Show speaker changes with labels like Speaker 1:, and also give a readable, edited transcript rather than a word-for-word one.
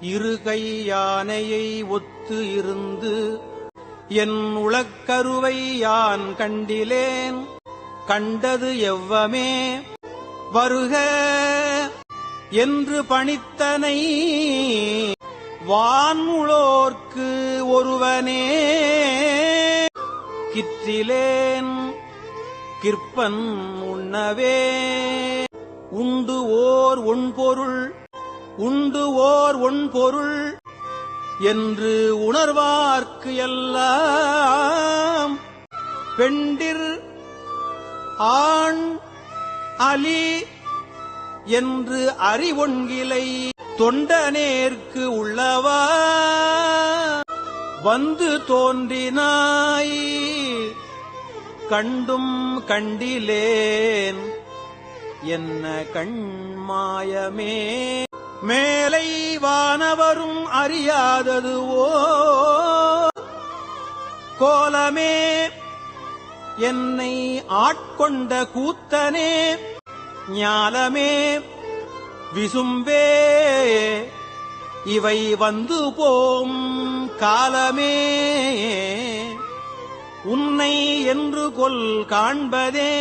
Speaker 1: இருகை யானையை ஒத்து இருந்து என் உளக்கருவை யான் கண்டிலேன். கண்டது எவ்வமே வருக என்று பணித்தனை வான்முளோர்க்கு ஒருவனே. கிற்றிலேன் கிற்பன் உண்ணவே உண்டு ஓர் ஒன்பொருள் உண்டு ஓர் ஒன்பொருள் என்று உணர்வார்க்கு எல்லாம் பெண்டிர் ஆண் அலி என்று அறிவொன்கிலை தொண்டனேற்கு உள்ளவா வந்து தோன்றினாய். கண்டும் கண்டிலேன் என்ன கண்மாயமே மேலை வானவரும் அறியாததுவோ கோலமே என்னை ஆட்கொண்ட கூத்தனே ஞாலமே விசும்பே இவை வந்து போம் காலமே. உன்னை என்று கொல் காண்பதே